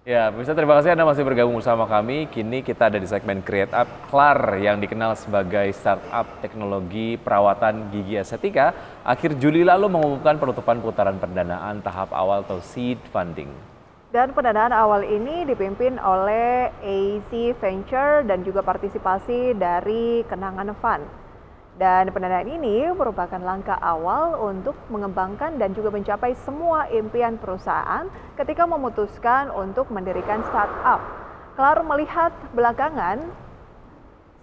Ya, pemirsa terima kasih Anda masih bergabung bersama kami. Kini kita ada di segmen Create Up. Klar yang dikenal sebagai startup teknologi perawatan gigi estetika, akhir Juli lalu mengumumkan penutupan putaran pendanaan tahap awal atau seed funding. Dan pendanaan awal ini dipimpin oleh AC Venture dan juga partisipasi dari Kenangan Fund. Dan pendanaan ini merupakan langkah awal untuk mengembangkan dan juga mencapai semua impian perusahaan ketika memutuskan untuk mendirikan startup. Klar melihat belakangan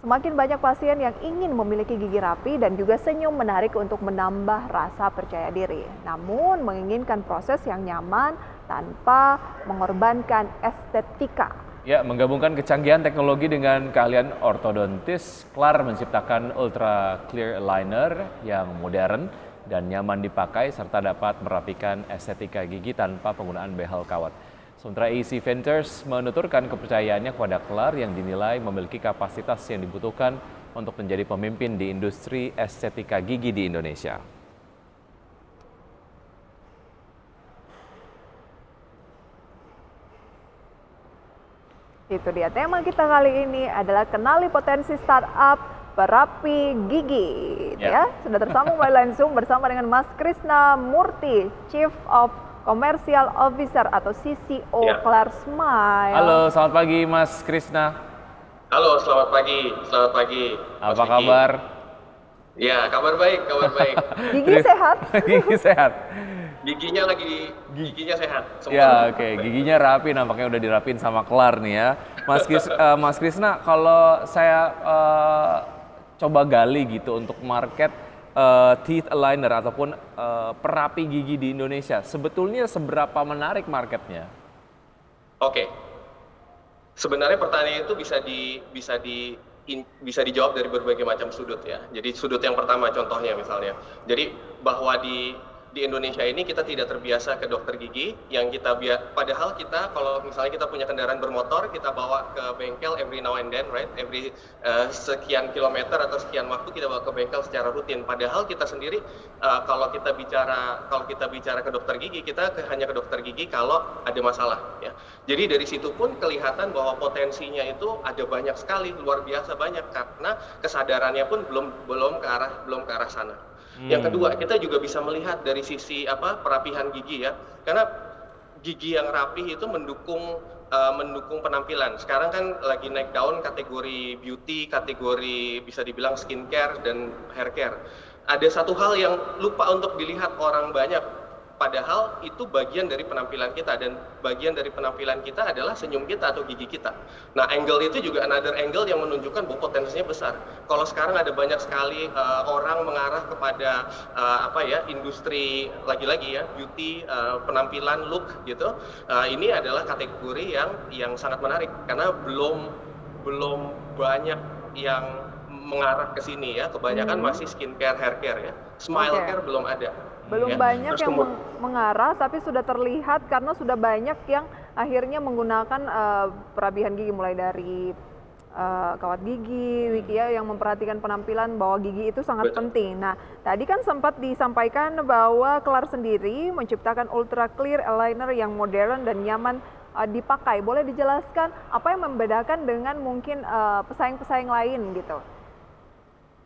semakin banyak pasien yang ingin memiliki gigi rapi dan juga senyum menarik untuk menambah rasa percaya diri. Namun menginginkan proses yang nyaman tanpa mengorbankan estetika. Ya, menggabungkan kecanggihan teknologi dengan keahlian ortodontis, Klar menciptakan Ultra Clear Aligner yang modern dan nyaman dipakai serta dapat merapikan estetika gigi tanpa penggunaan behel kawat. Sementara AC Ventures menuturkan kepercayaannya kepada Klar yang dinilai memiliki kapasitas yang dibutuhkan untuk menjadi pemimpin di industri estetika gigi di Indonesia. Itu dia tema kita kali ini adalah kenali potensi startup perapi gigi. Ya, sudah tersambung langsung bersama dengan Mas Krisna Murty, Chief of Commercial Officer atau CCO Klar Smile. Halo, selamat pagi Mas Krisna. Halo, selamat pagi. Selamat pagi. Apa kabar? Ya, kabar baik, kabar baik. Gigi sehat? Gigi sehat. Giginya sehat. Semua. Ya, oke. Giginya rapi, nampaknya udah dirapin sama Klar nih ya. Mas Krisna, kalau saya coba gali gitu untuk market teeth aligner ataupun perapi gigi di Indonesia, sebetulnya seberapa menarik marketnya? Oke. Sebenarnya pertanyaan itu bisa dijawab dari berbagai macam sudut ya. Jadi sudut yang pertama contohnya misalnya. Jadi bahwa di Indonesia ini kita tidak terbiasa ke dokter gigi yang padahal kita kalau misalnya kita punya kendaraan bermotor kita bawa ke bengkel every now and then, right, every sekian kilometer atau sekian waktu kita bawa ke bengkel secara rutin, padahal kita sendiri kalau kita bicara ke dokter gigi kita hanya ke dokter gigi kalau ada masalah ya. Jadi dari situ pun kelihatan bahwa potensinya itu ada banyak sekali, luar biasa banyak, karena kesadarannya pun belum ke arah sana. Yang kedua, kita juga bisa melihat dari sisi perapihan gigi ya, karena gigi yang rapi itu mendukung penampilan. Sekarang kan lagi naik daun kategori beauty, kategori bisa dibilang skincare dan hair care. Ada satu hal yang lupa untuk dilihat orang banyak, padahal itu bagian dari penampilan kita, dan bagian dari penampilan kita adalah senyum kita atau gigi kita. Nah, angle itu juga another angle yang menunjukkan bahwa potensinya besar. Kalau sekarang ada banyak sekali orang mengarah kepada industri lagi-lagi ya, beauty, penampilan, look gitu. Ini adalah kategori yang sangat menarik karena belum banyak yang mengarah ke sini ya. Kebanyakan masih skincare, hair care ya. Smile care belum ada. Belum banyak yang mengarah, tapi sudah terlihat karena sudah banyak yang akhirnya menggunakan perapihan gigi, mulai dari kawat gigi, Wiki ya, yang memperhatikan penampilan bahwa gigi itu sangat penting. Nah, tadi kan sempat disampaikan bahwa Klar sendiri menciptakan Ultra Clear Aligner yang modern dan nyaman dipakai. Boleh dijelaskan apa yang membedakan dengan mungkin pesaing-pesaing lain gitu?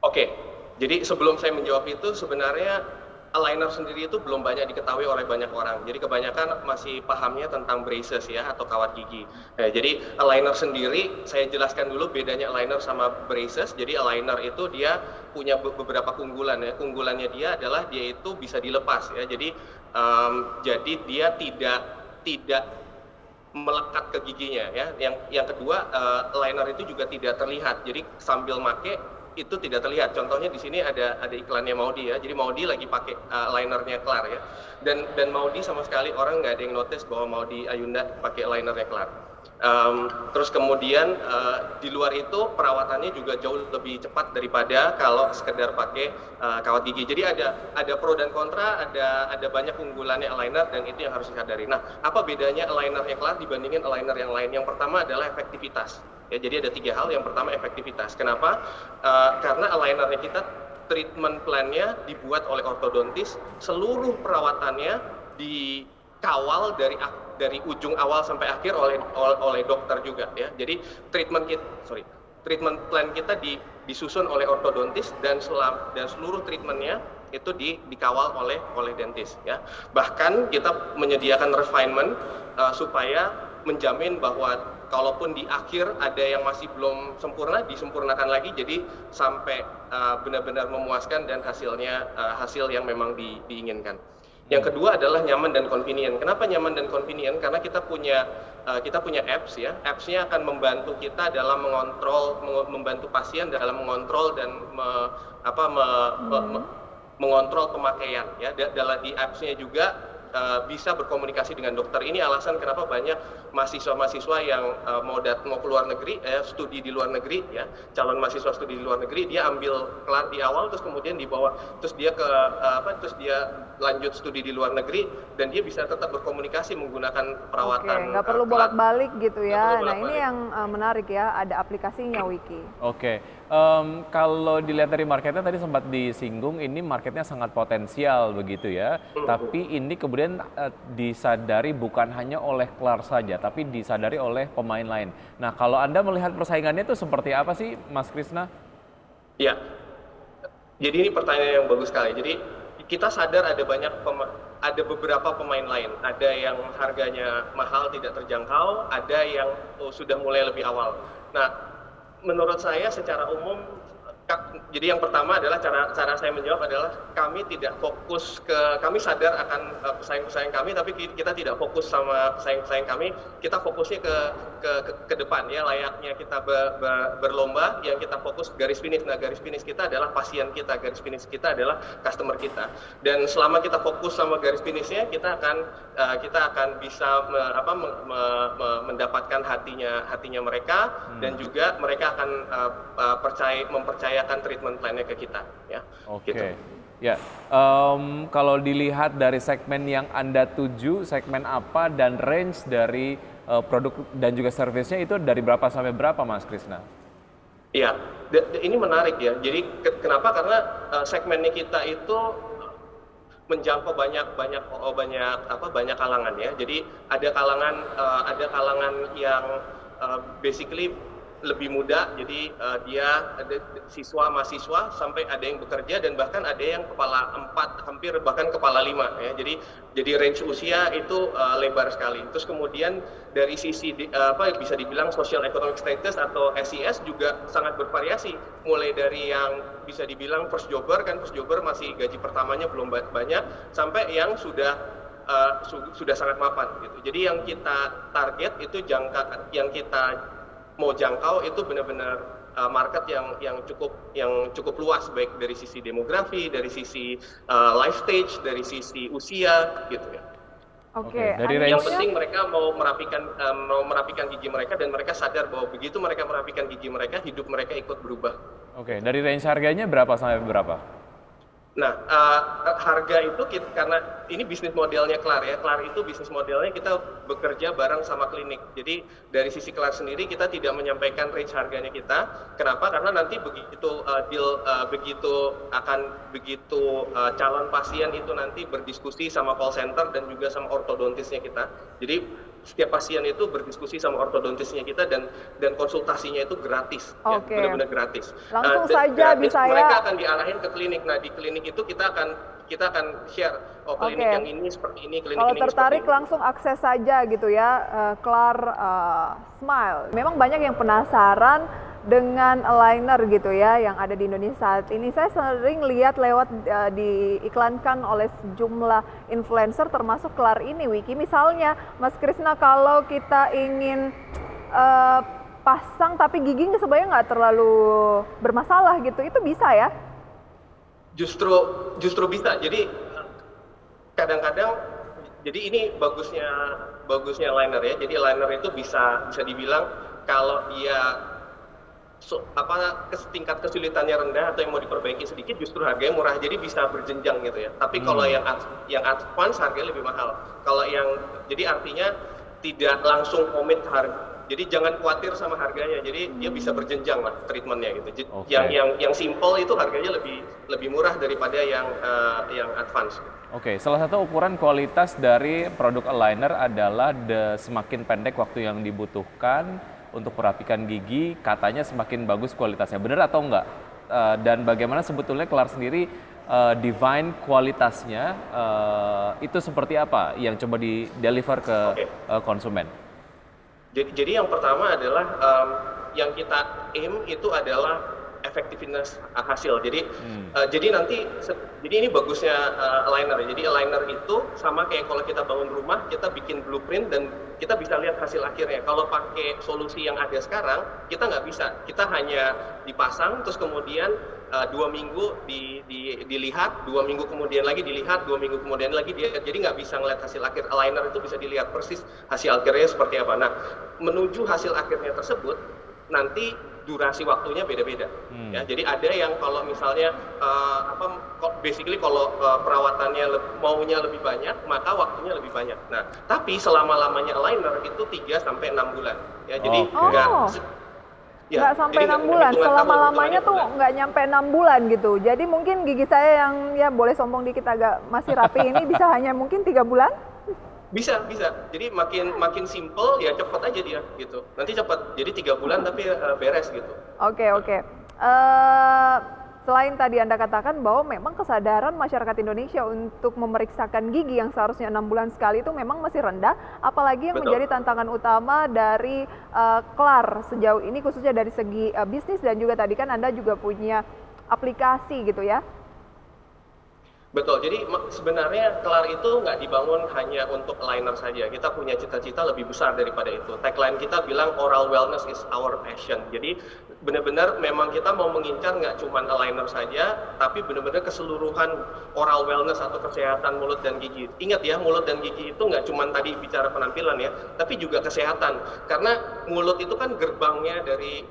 Oke, jadi sebelum saya menjawab itu sebenarnya aligner sendiri itu belum banyak diketahui oleh banyak orang. Jadi kebanyakan masih pahamnya tentang braces ya atau kawat gigi. Nah, jadi aligner sendiri saya jelaskan dulu bedanya aligner sama braces. Jadi aligner itu dia punya beberapa keunggulan ya. Keunggulannya dia adalah dia itu bisa dilepas ya. Jadi dia tidak melekat ke giginya ya. Yang kedua, aligner itu juga tidak terlihat. Jadi sambil make itu tidak terlihat. Contohnya di sini ada iklannya Maudi ya. Jadi Maudi lagi pakai linernya Klar ya. Dan Maudi sama sekali orang nggak ada yang notice bahwa Maudi Ayunda pakai linernya Klar. Terus kemudian di luar itu perawatannya juga jauh lebih cepat daripada kalau sekedar pakai kawat gigi. Jadi ada pro dan kontra, ada banyak keunggulannya aligner dan itu yang harus disadari. Nah, apa bedanya alignernya Klar dibandingin aligner yang lain? Yang pertama adalah efektivitas. Ya, jadi ada 3 hal. Yang pertama efektivitas. Kenapa? Karena alignernya kita treatment plan-nya dibuat oleh ortodontis, seluruh perawatannya dikawal dari ujung awal sampai akhir oleh dokter juga ya. Jadi treatment plan kita disusun oleh ortodontis dan seluruh treatmentnya itu dikawal oleh dentis ya. Bahkan kita menyediakan refinement supaya menjamin bahwa kalaupun di akhir ada yang masih belum sempurna, disempurnakan lagi jadi sampai benar-benar memuaskan dan hasilnya hasil yang memang diinginkan. Yang kedua adalah nyaman dan convenient. Kenapa nyaman dan convenient? Karena kita punya apps ya. Apps-nya akan membantu kita dalam membantu pasien dalam mengontrol dan mengontrol pemakaian ya. Di apps-nya juga bisa berkomunikasi dengan dokter. Ini alasan kenapa banyak mahasiswa-mahasiswa yang mau keluar negeri, studi di luar negeri ya, calon mahasiswa studi di luar negeri, dia ambil kelar di awal terus kemudian dibawa, terus dia lanjut studi di luar negeri dan dia bisa tetap berkomunikasi menggunakan perawatan. Nggak perlu bolak-balik gitu ya. Nah ini yang menarik ya, ada aplikasinya Wiki. Kalau dilihat dari marketnya tadi sempat disinggung, ini marketnya sangat potensial begitu ya. Tapi ini kemudian disadari bukan hanya oleh Klar saja, tapi disadari oleh pemain lain. Nah, kalau Anda melihat persaingannya itu seperti apa sih, Mas Krisna? Ya, jadi ini pertanyaan yang bagus sekali. Jadi kita sadar ada beberapa pemain lain. Ada yang harganya mahal tidak terjangkau, ada yang sudah mulai lebih awal. Nah, menurut saya secara umum, jadi yang pertama adalah cara saya menjawab adalah kami sadar akan pesaing-pesaing kami, tapi kita tidak fokus sama pesaing-pesaing kami. Kita fokusnya ke depan ya, layaknya kita berlomba, yang kita fokus garis finish. Nah, garis finish kita adalah pasien kita, garis finish kita adalah customer kita. Dan selama kita fokus sama garis finishnya, kita akan bisa mendapatkan hatinya mereka, dan juga mereka akan mempercayakan treatment plan-nya ke kita ya. Gitu. Ya, kalau dilihat dari segmen yang Anda tuju, segmen apa dan range dari produk dan juga servisnya itu dari berapa sampai berapa, Mas Krisna? Iya, ini menarik ya. Jadi kenapa? Karena segmennya kita itu menjangkau banyak kalangan ya. Jadi ada kalangan yang basically lebih muda, jadi dia ada mahasiswa sampai ada yang bekerja, dan bahkan ada yang kepala 4, hampir bahkan kepala 5 ya. Jadi range usia itu lebar sekali. Terus kemudian dari sisi bisa dibilang social economic status atau SES juga sangat bervariasi, mulai dari yang bisa dibilang first jobber masih gaji pertamanya belum banyak, sampai yang sudah sangat mapan gitu. Jadi yang kita target itu yang kita mau jangkau itu benar-benar market yang cukup luas, baik dari sisi demografi, dari sisi life stage, dari sisi usia gitu ya. Yang penting mereka mau merapikan gigi mereka, dan mereka sadar bahwa begitu mereka merapikan gigi mereka, hidup mereka ikut berubah. Dari range harganya berapa sampai berapa? Nah, harga itu karena ini bisnis modelnya Klar ya. Klar itu bisnis modelnya kita bekerja bareng sama klinik. Jadi dari sisi Klar sendiri kita tidak menyampaikan range harganya kita. Kenapa? Karena nanti begitu calon pasien itu nanti berdiskusi sama call center dan juga sama ortodontisnya kita. Jadi setiap pasien itu berdiskusi sama ortodontisnya kita, dan konsultasinya itu gratis, ya, benar-benar gratis. Langsung saja gratis, bisa mereka akan diarahin ke klinik. Nah, di klinik itu kita akan share, klinik yang ini seperti ini, klinik ini seperti ini. Kalau tertarik langsung akses saja gitu ya, Klar Smile. Memang banyak yang penasaran dengan aligner gitu ya yang ada di Indonesia saat ini. Saya sering lihat diiklankan oleh sejumlah influencer termasuk Klar ini, Wiki. Misalnya Mas Krisna, kalau kita ingin pasang tapi giginya sebenarnya nggak terlalu bermasalah gitu, itu bisa ya? Justru bisa. Jadi kadang-kadang, jadi ini bagusnya aligner ya. Jadi aligner itu bisa dibilang kalau dia tingkat kesulitannya rendah atau yang mau diperbaiki sedikit, justru harganya murah, jadi bisa berjenjang gitu ya. Tapi kalau yang advance harganya lebih mahal. Jadi artinya tidak langsung komit Jadi jangan khawatir sama harganya. Jadi dia bisa berjenjang lah treatmentnya gitu. Oke. Yang simple itu harganya lebih murah daripada yang advance. Oke, salah satu ukuran kualitas dari produk aligner adalah semakin pendek waktu yang dibutuhkan untuk merapikan gigi, katanya semakin bagus kualitasnya. Benar atau enggak? Dan bagaimana sebetulnya Klar sendiri divine kualitasnya itu seperti apa yang coba di deliver ke konsumen? Jadi yang pertama adalah yang kita aim itu adalah effectiveness hasil. Jadi nanti ini bagusnya aligner. Jadi aligner itu sama kayak kalau kita bangun rumah, kita bikin blueprint dan kita bisa lihat hasil akhirnya. Kalau pakai solusi yang ada sekarang, kita nggak bisa. Kita hanya dipasang, terus kemudian 2 minggu dilihat, 2 minggu kemudian lagi dilihat, 2 minggu kemudian lagi dilihat. Jadi nggak bisa ngeliat hasil akhir. Aligner itu bisa dilihat persis hasil akhirnya seperti apa. Nah, menuju hasil akhirnya tersebut, nanti durasi waktunya beda-beda. Ya, jadi ada yang kalau misalnya basically kalau perawatannya maunya lebih banyak, maka waktunya lebih banyak. Nah, tapi selama-lamanya aligner itu 3 sampai 6 bulan. Ya, jadi nggak sampai 6 bulan, selama-lamanya tuh nggak nyampe 6 bulan gitu. Jadi mungkin gigi saya yang ya boleh sombong dikit agak masih rapi ini bisa hanya mungkin 3 bulan? Bisa. Jadi makin simple ya cepat aja dia gitu. Nanti cepat. Jadi 3 bulan tapi beres gitu. Oke. Selain tadi Anda katakan bahwa memang kesadaran masyarakat Indonesia untuk memeriksakan gigi yang seharusnya 6 bulan sekali itu memang masih rendah, apalagi yang menjadi tantangan utama dari Klar sejauh ini khususnya dari segi bisnis dan juga tadi kan Anda juga punya aplikasi gitu ya. Betul, jadi sebenarnya Klar itu nggak dibangun hanya untuk aligner saja. Kita punya cita-cita lebih besar daripada itu. Tagline kita bilang oral wellness is our passion. Jadi benar-benar memang kita mau mengincar nggak cuma aligner saja, tapi benar-benar keseluruhan oral wellness atau kesehatan mulut dan gigi. Ingat ya, mulut dan gigi itu nggak cuma tadi bicara penampilan ya, tapi juga kesehatan. Karena mulut itu kan gerbangnya dari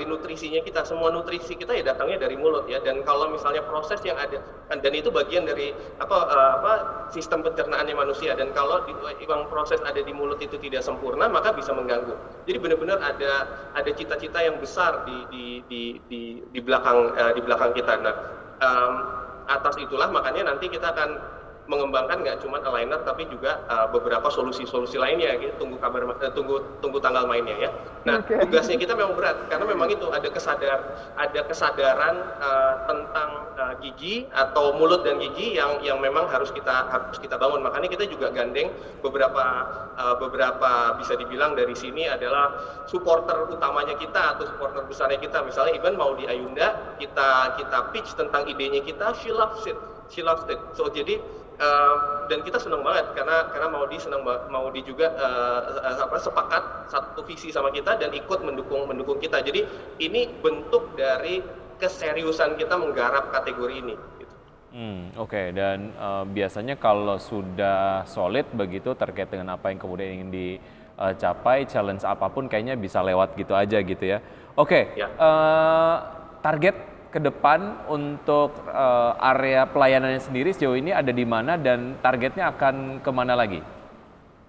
nutrisinya kita. Semua nutrisi kita ya datangnya dari mulut ya. Dan kalau misalnya proses yang ada dan itu bagian dari sistem pencernaannya manusia, dan kalau yang proses ada di mulut itu tidak sempurna maka bisa mengganggu. Jadi benar-benar ada cita-cita yang besar di belakang kita. Nah, atas itulah makanya nanti kita akan mengembangkan nggak cuma aligner tapi juga beberapa solusi-solusi lainnya gitu. Tunggu tanggal mainnya ya. Nah, tugasnya kita memang berat karena memang itu ada kesadaran tentang gigi atau mulut dan gigi yang memang harus kita bangun. Makanya kita juga gandeng beberapa bisa dibilang dari sini adalah supporter utamanya kita atau supporter besarnya kita. Misalnya even mau di Ayunda kita pitch tentang idenya kita, she loves it. So jadi dan kita senang banget karena Maudi juga sepakat satu visi sama kita dan ikut mendukung kita. Jadi ini bentuk dari keseriusan kita menggarap kategori ini. Gitu. Oke. Dan biasanya kalau sudah solid begitu terkait dengan apa yang kemudian ingin dicapai, challenge apapun kayaknya bisa lewat gitu aja gitu ya. Oke. Ya. Target ke depan untuk area pelayanannya sendiri sejauh ini ada di mana dan targetnya akan kemana lagi?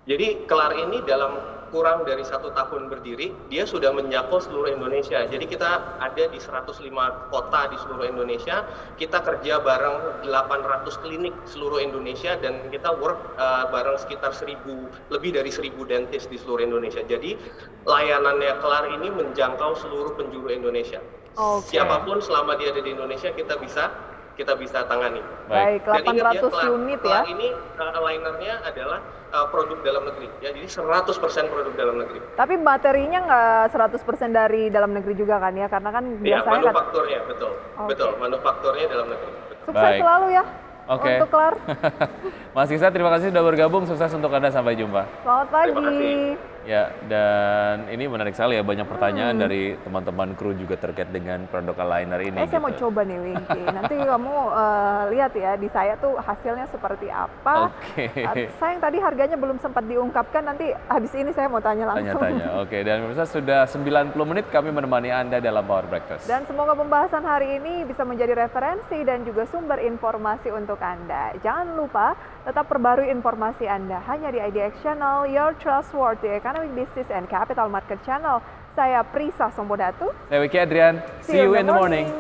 Jadi Klar ini dalam kurang dari 1 tahun berdiri, dia sudah menjangkau seluruh Indonesia. Jadi kita ada di 105 kota di seluruh Indonesia. Kita kerja bareng 800 klinik seluruh Indonesia dan kita work bareng sekitar lebih dari 1.000 dentist di seluruh Indonesia. Jadi layanannya Klar ini menjangkau seluruh penjuru Indonesia. Siapapun selama dia ada di Indonesia kita bisa tangani. Baik, 800 unit ya. Klar ini alignernya adalah produk dalam negeri ya. Jadi 100% produk dalam negeri. Tapi materinya nggak 100% dari dalam negeri juga kan ya? Karena kan biasanya manufakturnya betul. Betul, manufakturnya dalam negeri. Sukses selalu ya. Untuk Klar. Mas Iksan, terima kasih sudah bergabung. Sukses untuk Anda. Sampai jumpa. Selamat pagi. Terima kasih. Ya, dan ini menarik sekali ya, banyak pertanyaan dari teman-teman kru juga terkait dengan produk aligner ini. Saya mau coba nih Winky, nanti kamu lihat ya di saya tuh hasilnya seperti apa. Sayang tadi harganya belum sempat diungkapkan, nanti habis ini saya mau tanya langsung. Tanya-tanya, dan pemirsa sudah 90 menit kami menemani Anda dalam Power Breakfast. Dan semoga pembahasan hari ini bisa menjadi referensi dan juga sumber informasi untuk Anda. Jangan lupa tetap perbarui informasi Anda hanya di IDX Channel, your trustworthy Economic Business and Capital Market Channel. Saya Prisa Sombodatu. Saya Wiki Adrian. See you in the morning.